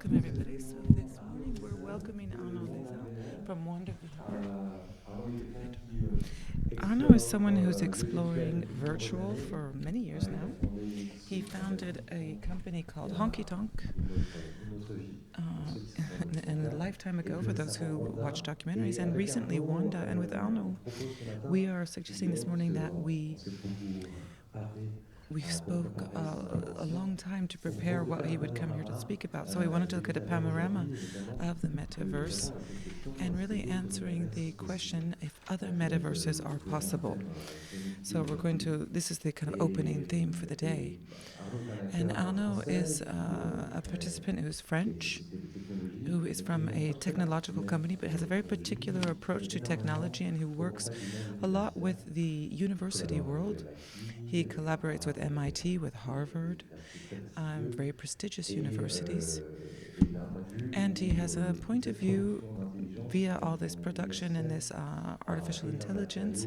Welcome, everybody. So this morning we're welcoming Arnaud Dressen from Wonda. Arnaud is someone who's exploring virtual for many years now. He founded a company called Honky Tonk and a lifetime ago, for those who watch documentaries, and recently Wonda. And with Arnaud, we are suggesting this morning that we spoke a long time to prepare what he would come here to speak about. So we wanted to look at a panorama of the metaverse and really answering the question if other metaverses are possible. So this is the kind of opening theme for the day. And Arnaud is a participant who's French, who is from a technological company, but has a very particular approach to technology and who works a lot with the university world. He collaborates with MIT, with Harvard, very prestigious universities. And he has a point of view via all this production and this artificial intelligence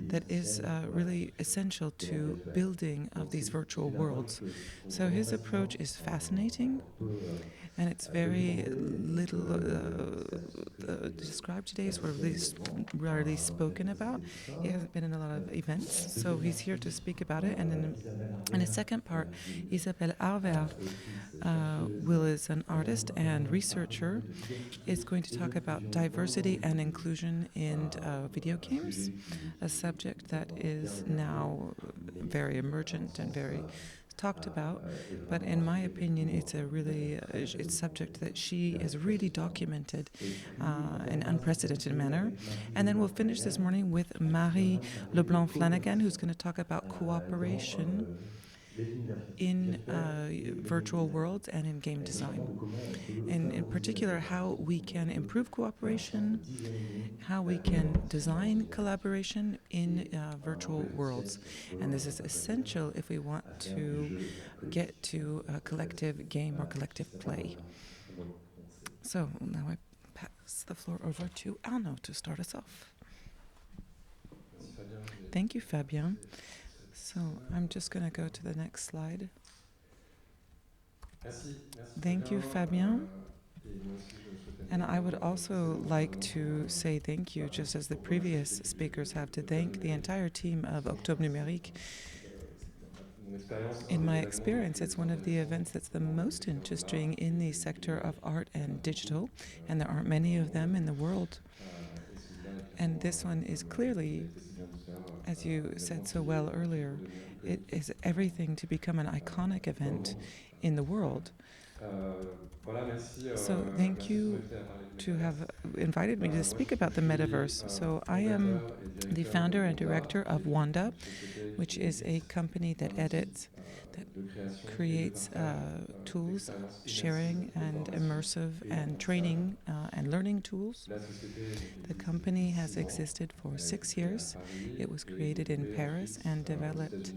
that is really essential to building of these virtual worlds. So his approach is fascinating, and it's very little described today. It's rarely spoken about. He hasn't been in a lot of events, so he's here to speak about it. And in the second part, Isabelle Arvert, Will is an artist and researcher, is going to talk about diversity and inclusion in video games, a subject that is now very emergent and very talked about, but in my opinion, it's a subject that she has really documented in an unprecedented manner. And then we'll finish this morning with Marie Leblanc-Flanagan, who's going to talk about cooperation in virtual worlds and in game design. And in particular, how we can improve cooperation, how we can design collaboration in virtual worlds. And this is essential if we want to get to a collective game or collective play. So now I pass the floor over to Arnaud to start us off. Thank you, Fabien. So I'm just going to go to the next slide. Thank you, Fabien. And I would also like to say thank you, just as the previous speakers have, to thank the entire team of Octobre Numérique. In my experience, it's one of the events that's the most interesting in the sector of art and digital, and there aren't many of them in the world. And this one is clearly, as you said so well earlier, it is everything to become an iconic event in the world. So thank you to have invited me to speak about the metaverse. So I am the founder and director of Wonda, which is a company that creates tools, sharing and immersive and training and learning tools. The company has existed for 6 years. It was created in Paris and developed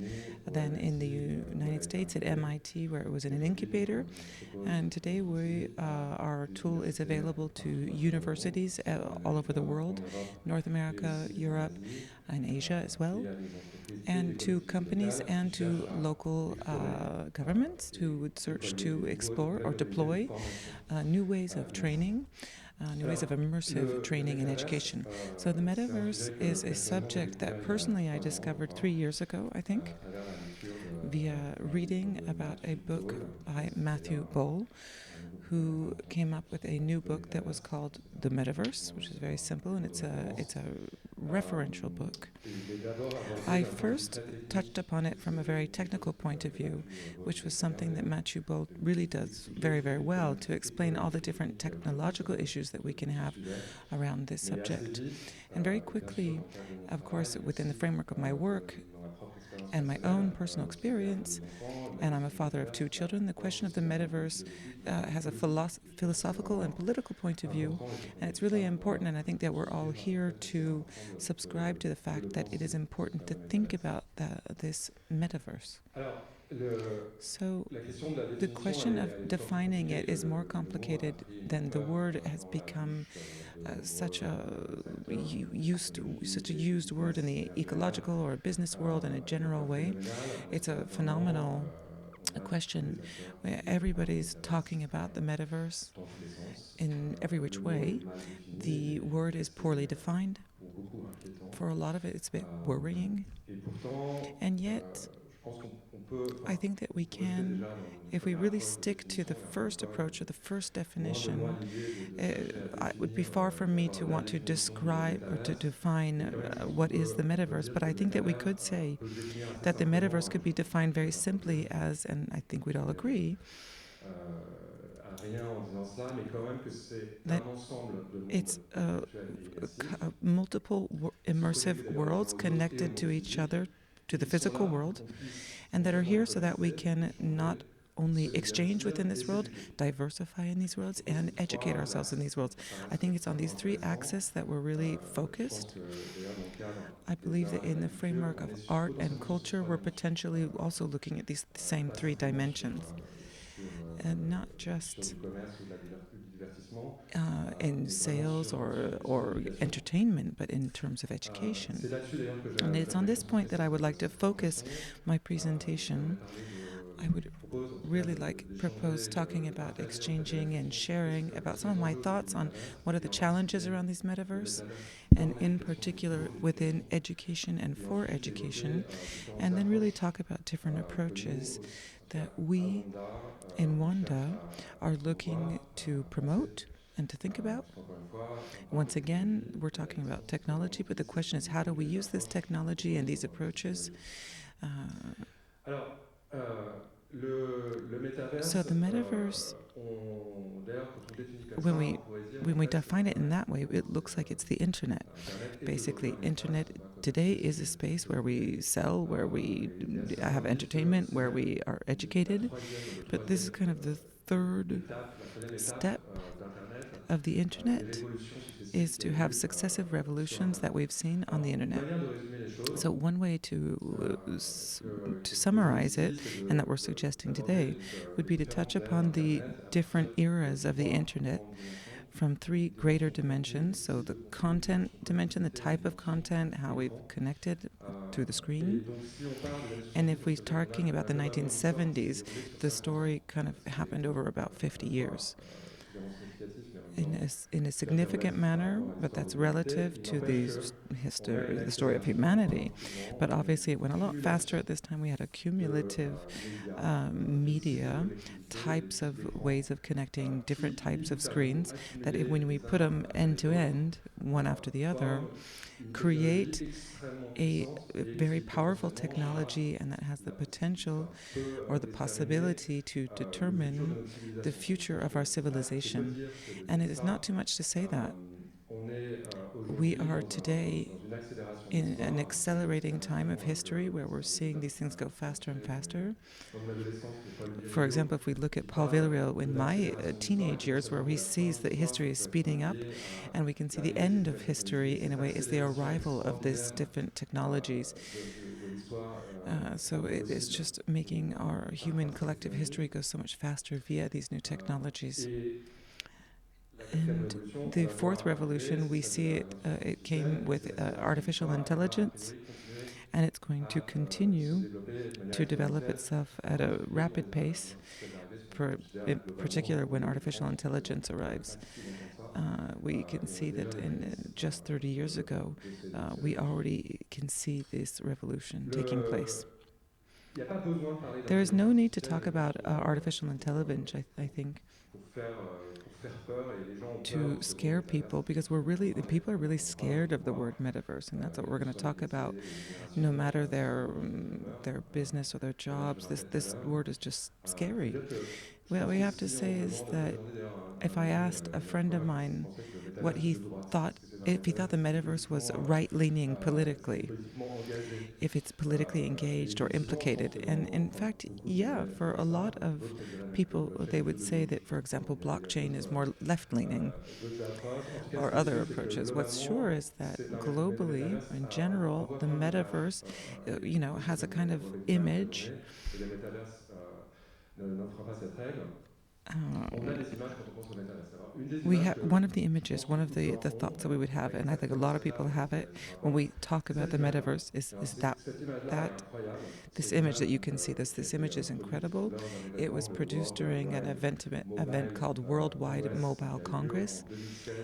then in the United States at MIT, where it was in an incubator. And today our tool is available to universities all over the world, North America, Europe, and Asia as well, and to companies and to local governments who would search to explore or deploy new ways of training, new ways of immersive training and education. So the metaverse is a subject that personally I discovered 3 years ago, I think, via reading about a book by Matthew Boll, who came up with a new book that was called The Metaverse, which is very simple, and it's a referential book. I first touched upon it from a very technical point of view, which was something that Matthew Boll really does very, very well, to explain all the different technological issues that we can have around this subject. And very quickly, of course, within the framework of my work and my own personal experience, and I'm a father of 2 children, the question of the metaverse has a philosophical and political point of view, and it's really important, and I think that we're all here to subscribe to the fact that it is important to think about this metaverse. So the question of defining it is more complicated than the word has become such a used word in the ecological or business world in a general way. It's a phenomenal a question where everybody's talking about the metaverse in every which way. The word is poorly defined. For a lot of it, it's a bit worrying. And yet, I think that we can, if we really stick to the first approach or the first definition, it would be far from me to want to describe or to define what is the metaverse, but I think that we could say that the metaverse could be defined very simply as, and I think we'd all agree, that it's multiple immersive worlds connected to each other, to the physical world, and that are here so that we can not only exchange within this world, diversify in these worlds, and educate ourselves in these worlds. I think it's on these three axes that we're really focused. I believe that in the framework of art and culture, we're potentially also looking at these same three dimensions. And not just in sales or entertainment, but in terms of education. And it's on this point that I would like to focus my presentation. I would really propose talking about exchanging and sharing about some of my thoughts on what are the challenges around these metaverse, and in particular within education and for education, and then really talk about different approaches that we in Wonda are looking to promote and to think about. Once again, we're talking about technology, but the question is, how do we use this technology and these approaches? So the metaverse, when we define it in that way, it looks like it's the internet. Basically, internet today is a space where we sell, where we have entertainment, where we are educated. But this is kind of the third step of the internet, is to have successive revolutions that we've seen on the internet. So one way to summarize it, and that we're suggesting today, would be to touch upon the different eras of the internet from three greater dimensions. So the content dimension, the type of content, how we've connected through the screen. And if we're talking about the 1970s, the story kind of happened over about 50 years. In a significant manner, but that's relative to the story of humanity. But obviously it went a lot faster at this time. We had a cumulative media, types of ways of connecting different types of screens, that when we put them end to end, one after the other, create a very powerful technology, and that has the potential or the possibility to determine the future of our civilization. And it is not too much to say that we are today in an accelerating time of history where we're seeing these things go faster and faster. For example, if we look at Paul Villareal in my teenage years, where he sees that history is speeding up, and we can see the end of history in a way is the arrival of these different technologies. So it is just making our human collective history go so much faster via these new technologies. And the fourth revolution, we see it came with artificial intelligence, and it's going to continue to develop itself at a rapid pace, in particular when artificial intelligence arrives. We can see that in just 30 years ago, we already can see this revolution taking place. There is no need to talk about artificial intelligence, I think, to scare people, because people are really scared of the word metaverse, and that's what we're going to talk about. No matter their business or their jobs, this word is just scary. What we have to say is that if I asked a friend of mine what he thought, if he thought the metaverse was right-leaning politically, if it's politically engaged or implicated. And in fact, yeah, for a lot of people, they would say that, for example, blockchain is more left-leaning or other approaches. What's sure is that globally, in general, the metaverse, has a kind of image, we have one of the images, one of the thoughts that we would have, and I think a lot of people have it when we talk about the metaverse, is that this image that you can see. This image is incredible. It was produced during an event called Worldwide Mobile Congress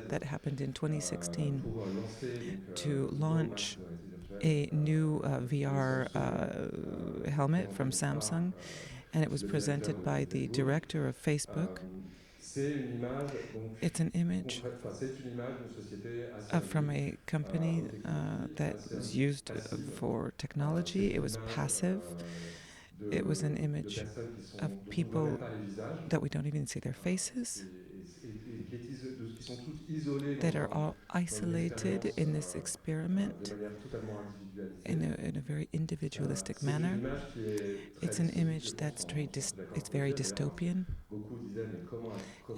that happened in 2016 to launch a new VR helmet from Samsung, and it was presented by the director of Facebook. It's an image from a company that was used for technology. It was passive. It was an image of people that we don't even see their faces, that are all isolated in this experiment in a very individualistic manner. It's an image that's it's very dystopian.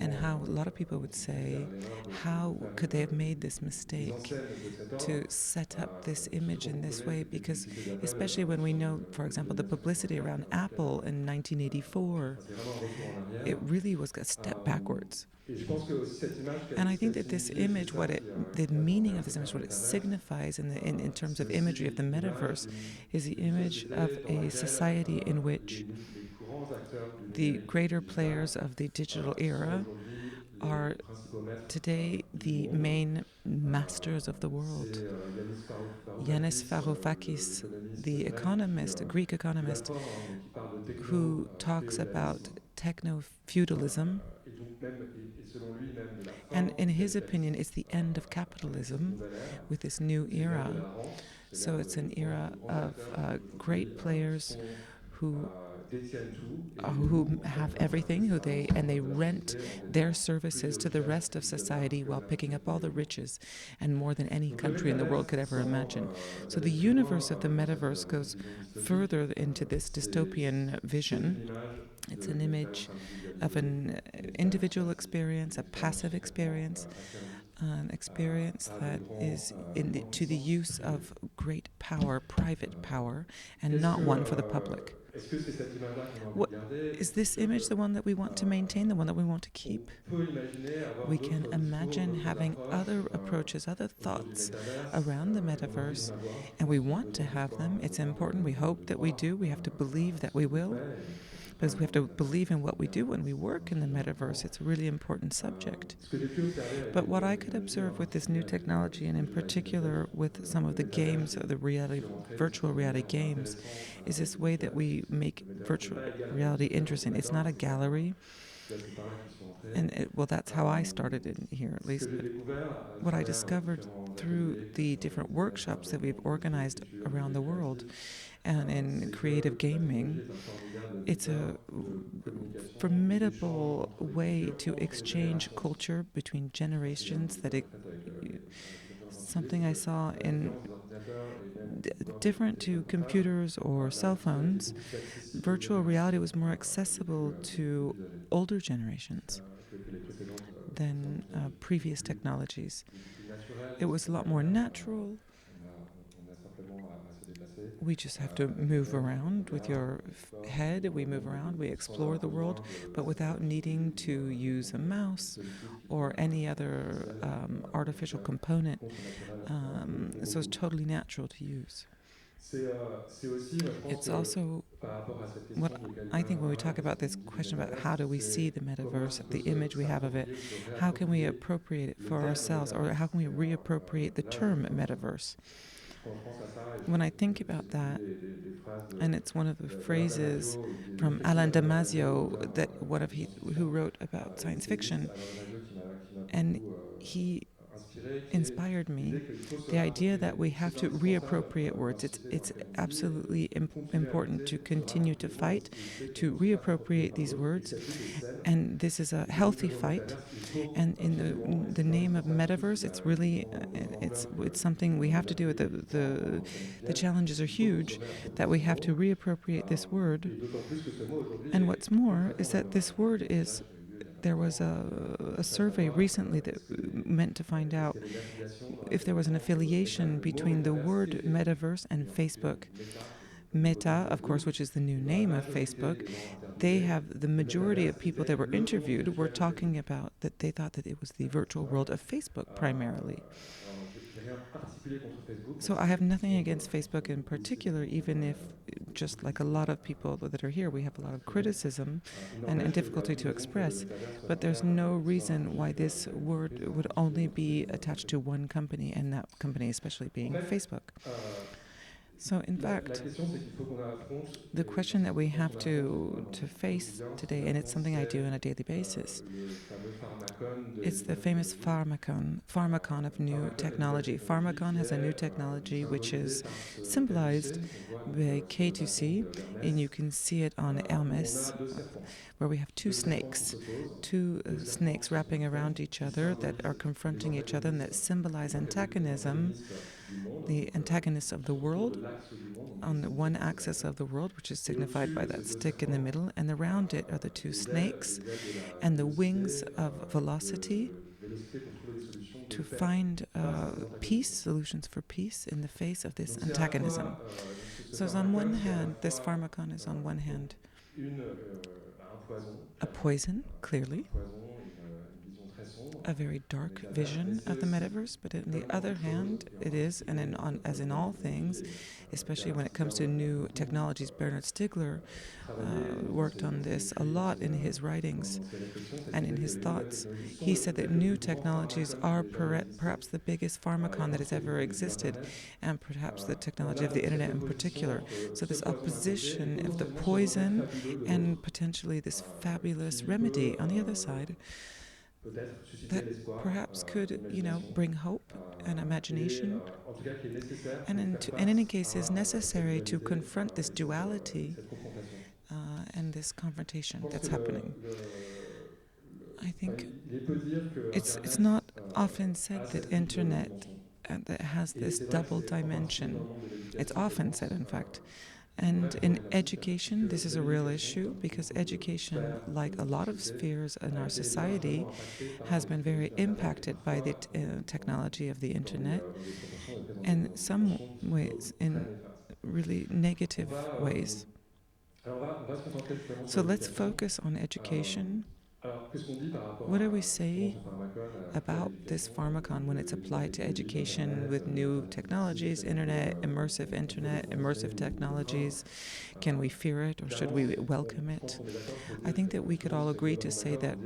And how a lot of people would say, how could they have made this mistake to set up this image in this way? Because especially when we know, for example, the publicity around Apple in 1984, it really was a step backwards. And I think that this image, the meaning of this image, what it signifies in terms of imagery of the metaverse, is the image of a society in which the greater players of the digital era are today the main masters of the world. Yanis Varoufakis, the economist, a Greek economist, who talks about techno-feudalism, and in his opinion, it's the end of capitalism with this new era. So it's an era of great players who have everything, they rent their services to the rest of society while picking up all the riches, and more than any country in the world could ever imagine. So the universe of the metaverse goes further into this dystopian vision. It's an image of an individual experience, a passive experience, an experience that is to the use of great power, private power, and not one for the public. Is this image the one that we want to maintain, the one that we want to keep? We can imagine having other approaches, other thoughts around the metaverse, and we want to have them. It's important. We hope that we do. We have to believe that we will, because we have to believe in what we do when we work in the metaverse. It's a really important subject. But what I could observe with this new technology, and in particular with some of the games, the virtual reality games, is this way that we make virtual reality interesting. It's not a gallery. And that's how I started in here, at least. But what I discovered through the different workshops that we've organized around the world and in creative gaming, it's a formidable way to exchange culture between generations. Something I saw in different to computers or cell phones. Virtual reality was more accessible to older generations than previous technologies. It was a lot more natural. We just have to move around with your head. We move around, we explore the world, but without needing to use a mouse or any other artificial component. So it's totally natural to use. It's also what I think when we talk about this question about how do we see the metaverse, the image we have of it, how can we appropriate it for ourselves, or how can we reappropriate the term metaverse? When I think about that, and it's one of the phrases from Alain Damasio who wrote about science fiction, and he inspired me, the idea that we have to reappropriate words. It's absolutely important to continue to fight, to reappropriate these words, and this is a healthy fight. And in the name of metaverse, it's really it's something we have to do. The challenges are huge, that we have to reappropriate this word. And what's more is that this word is. There was a survey recently that meant to find out if there was an affiliation between the word metaverse and Facebook. Meta, of course, which is the new name of Facebook, they have the majority of people that were interviewed were talking about that they thought that it was the virtual world of Facebook primarily. So I have nothing against Facebook in particular, even if, just like a lot of people that are here, we have a lot of criticism and difficulty to express. But there's no reason why this word would only be attached to one company, and that company especially being Facebook. So in fact, the question that we have to face today, and it's something I do on a daily basis, it's the famous pharmacon of new technology. Pharmacon has a new technology which is symbolized by K2C, and you can see it on Hermes, where we have two snakes wrapping around each other that are confronting each other and that symbolize antagonism, the antagonists of the world on the one axis of the world, which is signified by that stick in the middle, and around it are the two snakes and the wings of velocity to find peace, solutions for peace in the face of this antagonism. So it's on one hand, this pharmacon is on one hand a poison, clearly, a very dark vision of the metaverse, but on the other hand, it is, and as in all things, especially when it comes to new technologies, Bernard Stiegler worked on this a lot in his writings and in his thoughts. He said that new technologies are perhaps the biggest pharmacon that has ever existed, and perhaps the technology of the internet in particular. So this opposition of the poison and potentially this fabulous remedy on the other side that perhaps could, bring hope and imagination, and in any case is necessary to confront this duality and this confrontation that's happening. I think it's not often said that internet that has this double dimension. It's often said, in fact. And in education, this is a real issue because education, like a lot of spheres in our society, has been very impacted by the technology of the internet, in some ways, in really negative ways. So let's focus on education. What do we say about this pharmacon when it's applied to education with new technologies, immersive technologies? Can we fear it or should we welcome it? I think that we could all agree to say that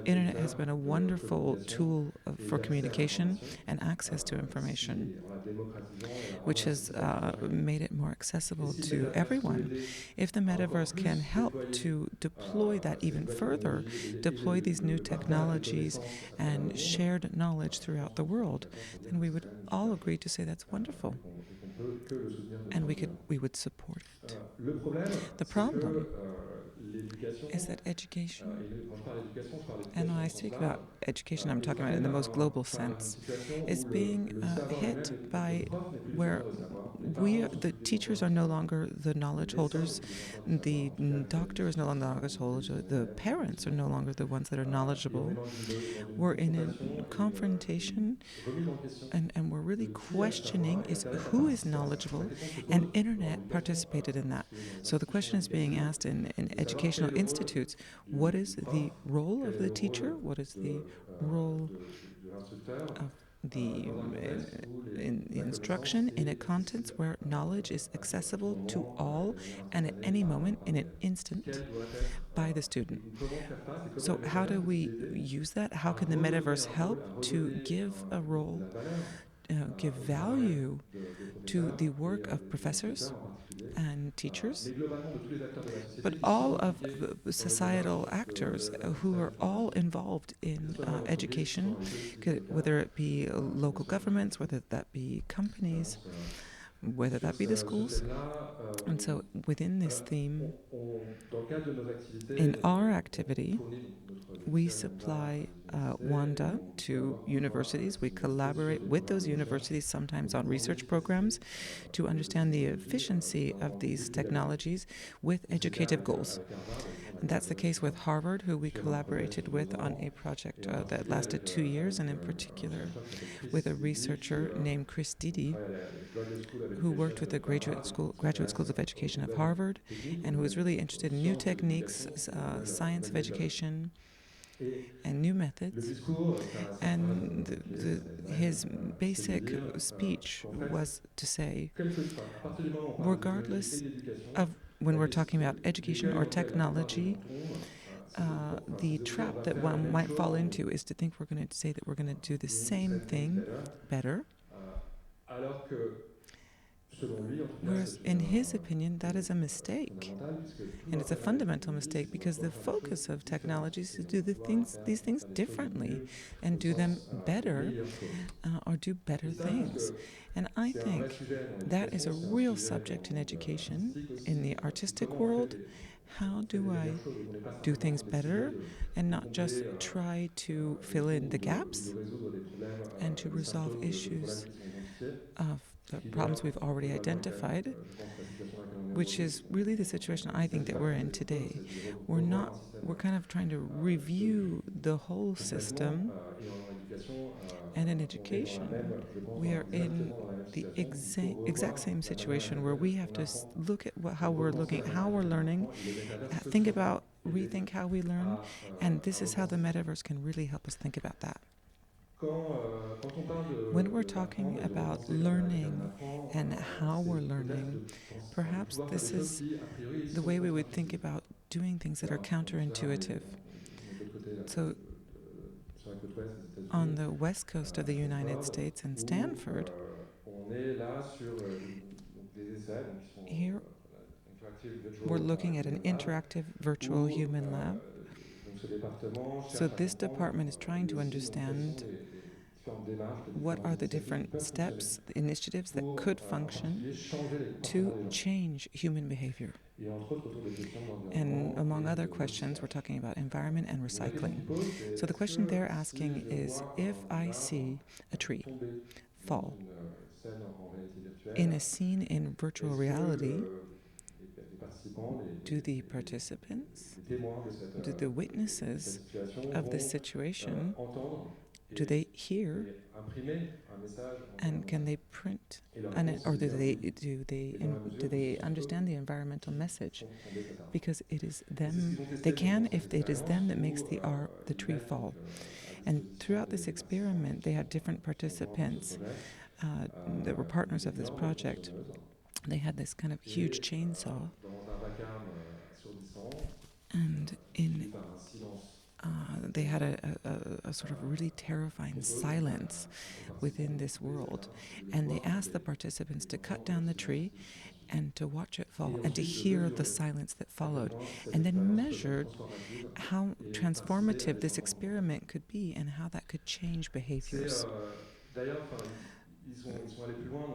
internet has been a wonderful tool for communication and access to information, which has made it more accessible to everyone. If the metaverse can help to deploy that even further, deploy these new technologies and shared knowledge throughout the world, then we would all agree to say that's wonderful. And we would support it. The problem is that education, and when I speak about education, I'm talking about it in the most global sense, is being hit by where the teachers are no longer the knowledge holders, the doctor is no longer the knowledge holder, the parents are no longer the ones that are knowledgeable. We're in a confrontation, and we're really questioning is who is knowledgeable, and internet participated in that. So the question is being asked in educational institutes, what is the role of the teacher? What is the role of the instruction in a context where knowledge is accessible to all and at any moment in an instant by the student? So how do we use that? How can the metaverse help to give a role, give value to the work of professors and teachers, but all of the societal actors who are all involved in education, whether it be local governments, whether that be companies, whether that be the schools. And so within this theme, in our activity, we supply Wonda to universities. We collaborate with those universities, sometimes on research programs, to understand the efficiency of these technologies with educative goals. And that's the case with Harvard, who we collaborated with on a project that lasted 2 years, and in particular with a researcher named Chris Didi, who worked with the graduate schools of education of Harvard, and who was really interested in new techniques, science of education, and new methods. And his basic speech was to say, regardless of when we're talking about education or technology, the trap that one might fall into is to think we're going to say that we're going to do the same thing better. Whereas, in his opinion, that is a mistake. And it's a fundamental mistake, because the focus of technology is to do these things differently and do them better, or do better things. And I think that is a real subject in education, in the artistic world. How do I do things better and not just try to fill in the gaps and to resolve issues of the problems we've already identified, which is really the situation I think that we're in today. We're kind of trying to review the whole system, and in education, we are in the exact same situation where we have to look at how we're learning, think about, rethink how we learn, and this is how the metaverse can really help us think about that. When we're talking about learning and how we're learning, perhaps this is the way we would think about doing things that are counterintuitive. So, on the west coast of the United States in Stanford, here we're looking at an interactive virtual human lab. So this department is trying to understand what are the different steps, the initiatives that could function to change human behavior. And among other questions, we're talking about environment and recycling. So the question they're asking is, if I see a tree fall in a scene in virtual reality, do the participants, do the witnesses of this situation, do they hear, and can they print, or do they understand the environmental message? Because it is them. They can if it is them that makes the tree fall. And throughout this experiment, they had different participants that were partners of this project. They had this kind of huge chainsaw, and they had a sort of really terrifying silence within this world. And they asked the participants to cut down the tree and to watch it fall and to hear the silence that followed, and then measured how transformative this experiment could be and how that could change behaviors.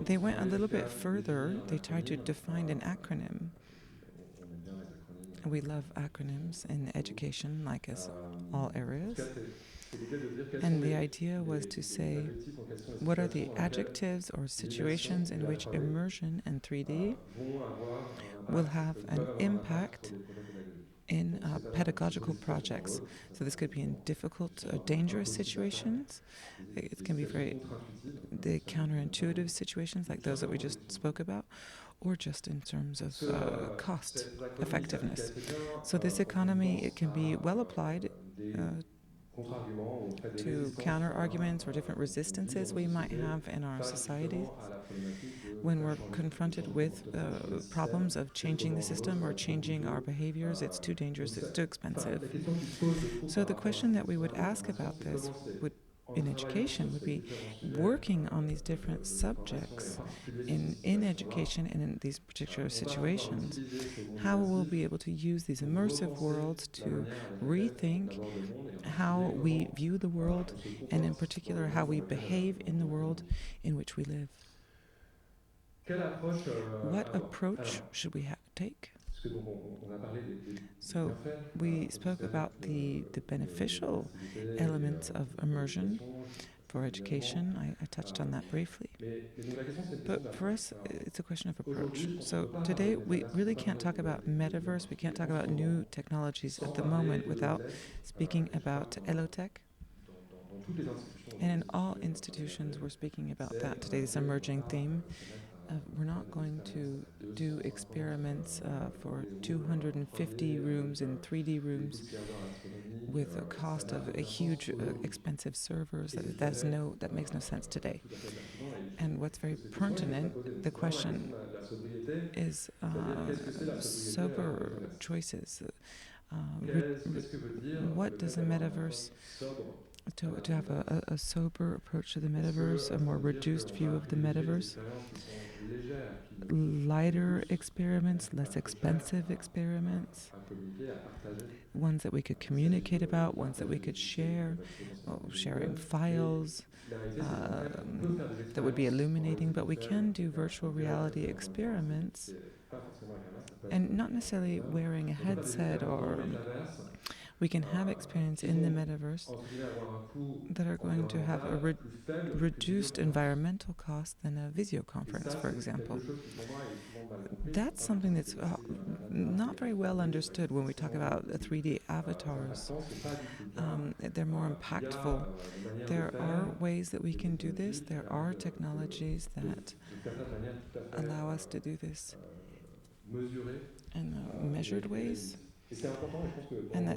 They went a little bit further. They tried to define an acronym. We love acronyms in education, like as all areas. And the idea was to say, what are the adjectives or situations in which immersion and 3D will have an impact in pedagogical projects. So this could be in difficult, dangerous situations. It can be the counterintuitive situations, like those that we just spoke about, or just in terms of cost effectiveness. So this economy, it can be well applied to counter arguments or different resistances we might have in our societies when we're confronted with problems of changing the system or changing our behaviors. It's too dangerous, it's too expensive. So the question that we would ask about this in education would be, working on these different subjects in education and in these particular situations, how we'll be able to use these immersive worlds to rethink how we view the world, and in particular how we behave in the world in which we live. What approach should we take? So we spoke about the beneficial elements of immersion for education. I touched on that briefly. But for us, it's a question of approach. So today, we really can't talk about metaverse. We can't talk about new technologies at the moment without speaking about elotech. And in all institutions, we're speaking about that today, this emerging theme. We're not going to do experiments for 250 rooms in 3D rooms with a cost of a huge, expensive servers. That makes no sense today. And what's very pertinent, the question is sober choices. What does a metaverse, to have a sober approach to the metaverse, a more reduced view of the metaverse, lighter experiments, less expensive experiments, ones that we could communicate about, ones that we could share, sharing files, that would be illuminating, but we can do virtual reality experiments and not necessarily wearing a headset, or we can have experience in the metaverse that are going to have a reduced environmental cost than a video conference, for example. That's something that's not very well understood when we talk about 3D avatars. They're more impactful. There are ways that we can do this. There are technologies that allow us to do this in measured ways. And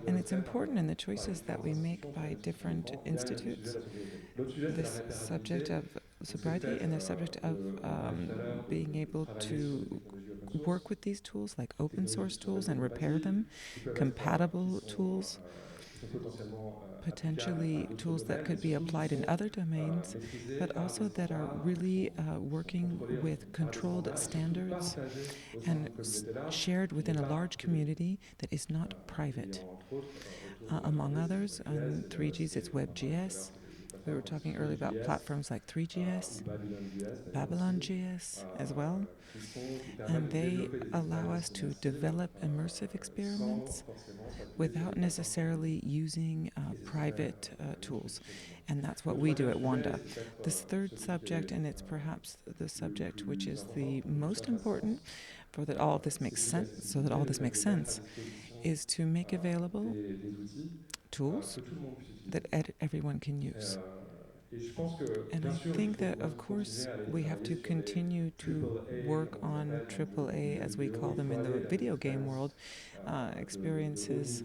it's important in the choices that we make by different institutes, this subject of sobriety and the subject of being able to work with these tools, like open source tools, and repair them, compatible tools, potentially tools that could be applied in other domains, but also that are really working with controlled standards and shared within a large community that is not private. Among others, on 3Gs, it's WebGS. We were talking earlier about platforms like 3GS, Babylon.js as well, and they allow us to develop immersive experiments without necessarily using private tools. And that's what we do at Wonda. This third subject, and it's perhaps the subject which is the most important for that all of this makes sense, so that all this makes sense, is to make available tools that everyone can use. And I think that, of course, we have to continue to work on AAA, as we call them in the video game world, experiences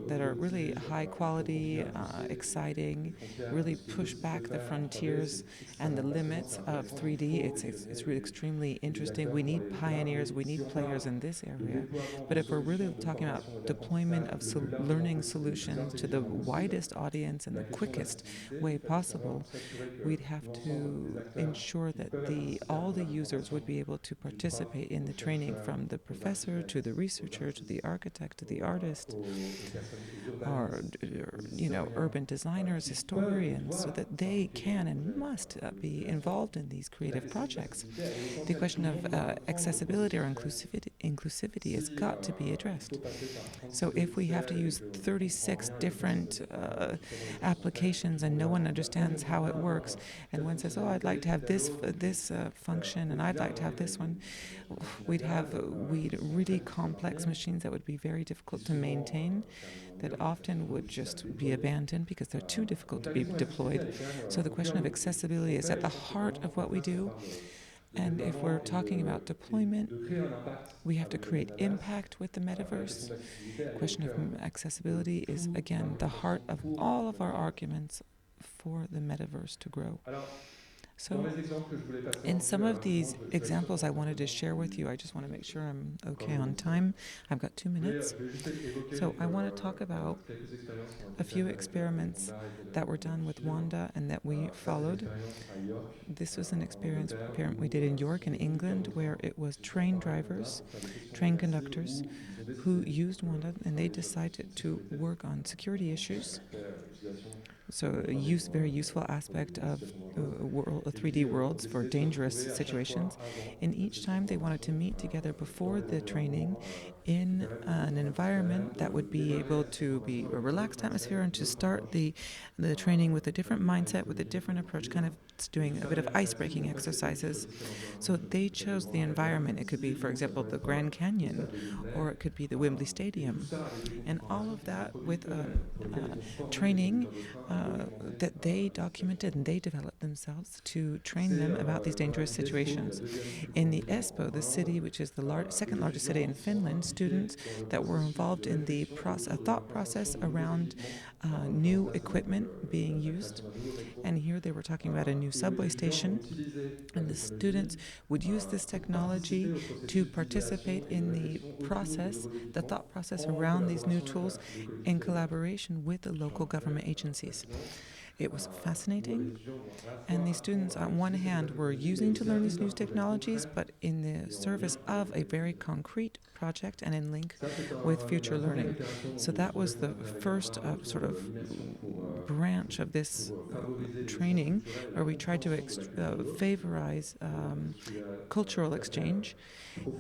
that are really high quality, exciting, really push back the frontiers and the limits of 3D. It's really extremely interesting. We need pioneers, we need players in this area. But if we're really talking about deployment of learning solutions to the widest audience in the quickest way possible, we'd have to ensure that all the users would be able to participate in the training, from the professor to the researcher to the architect to the artist, or urban designers, historians, so that they can and must be involved in these creative projects. The question of accessibility or inclusivity has got to be addressed. So if we have to use 36 different applications and no one understands how it works, and one says, "Oh, I'd like to have this function, and I'd like to have this one," we'd really complex machines that would be very difficult to maintain, that often would just be abandoned because they're too difficult to be deployed. So the question of accessibility is at the heart of what we do. And if we're talking about deployment, we have to create impact with the metaverse. The question of accessibility is, again, the heart of all of our arguments for the metaverse to grow. So in some of these examples I wanted to share with you, I just want to make sure I'm okay on time. I've got 2 minutes. So I want to talk about a few experiments that were done with Wonda and that we followed. This was an experiment we did in York in England, where it was train drivers, train conductors, who used Wonda, and they decided to work on security issues So very useful aspect of 3D worlds for dangerous situations. And each time they wanted to meet together before the training in an environment that would be able to be a relaxed atmosphere and to start the training with a different mindset, with a different approach, kind of doing a bit of ice breaking exercises. So they chose the environment. It could be, for example, the Grand Canyon, or it could be the Wembley Stadium. And all of that with training that they documented and they developed themselves to train them about these dangerous situations. In the Espoo, the city which is the second largest city in Finland, students that were involved in the thought process around new equipment being used. And here they were talking about a new subway station, and the students would use this technology to participate in the process, the thought process around these new tools in collaboration with the local government agencies. It was fascinating, and these students, on one hand, were using to learn these new technologies, but in the service of a very concrete project and in link with future learning. So that was the first sort of branch of this training, where we tried to favorize cultural exchange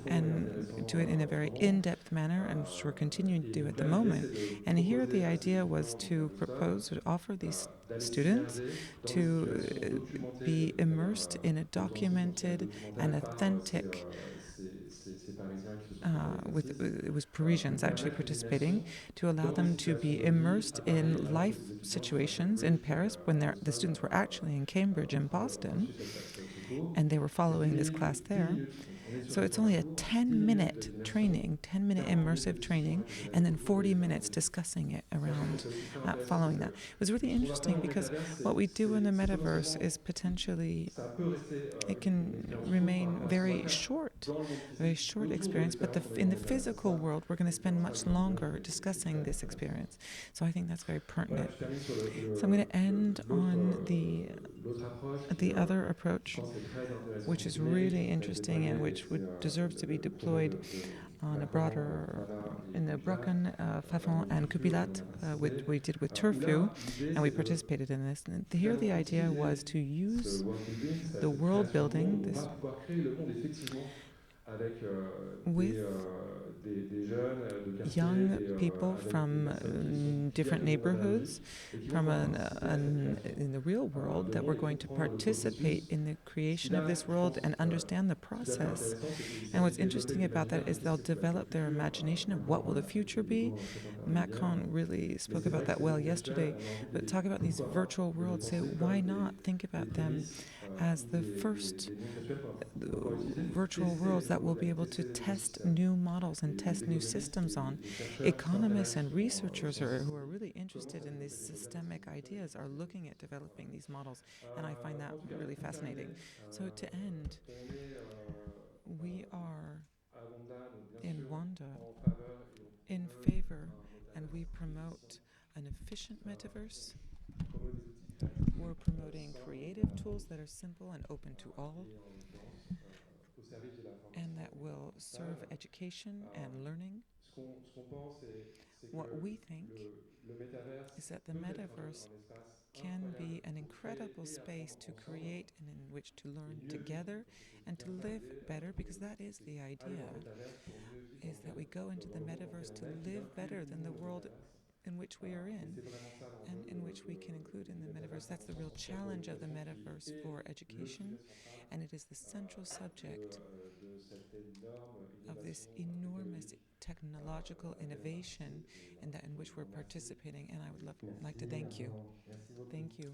and do it in a very in-depth manner, and which we're continuing to do at the moment. And here the idea was to propose, to offer these students to be immersed in a documented and authentic it was Parisians actually participating, to allow them to be immersed in life situations in Paris when the students were actually in Cambridge and Boston, and they were following this class there. So it's only a 10-minute training, 10-minute immersive training, and then 40 minutes discussing it around following that. It was really interesting because what we do in the metaverse is potentially, it can remain very short experience, but in the physical world, we're going to spend much longer discussing this experience. So I think that's very pertinent. So I'm going to end on the other approach, which is really interesting and which deserves to be deployed on a broader, in the Brocken, Favon, and Cupilat, which we did with Turfu, and we participated in this. And here the idea was to use the world building, this with young people from different neighborhoods, from in the real world, that were going to participate in the creation of this world and understand the process. And what's interesting about that is they'll develop their imagination of what will the future be. Macron really spoke about that well yesterday, but talk about these virtual worlds. So why not think about them as the first virtual worlds that will be able to test new models and test new systems on? Economists and researchers who are really interested in these systemic ideas are looking at developing these models, and I find that really fascinating. So to end, we are in Wonda in favor, and we promote an efficient metaverse. We're promoting creative tools that are simple and open to all, and that will serve education and learning. What we think is that the metaverse can be an incredible space to create and in which to learn together and to live better, because that is the idea, is that we go into the metaverse to live better than the world in which we are in and in which we can include in the metaverse. That's the real challenge of the metaverse for education, and it is the central subject of this enormous technological innovation in which we're participating. And I would like to thank you. Thank you.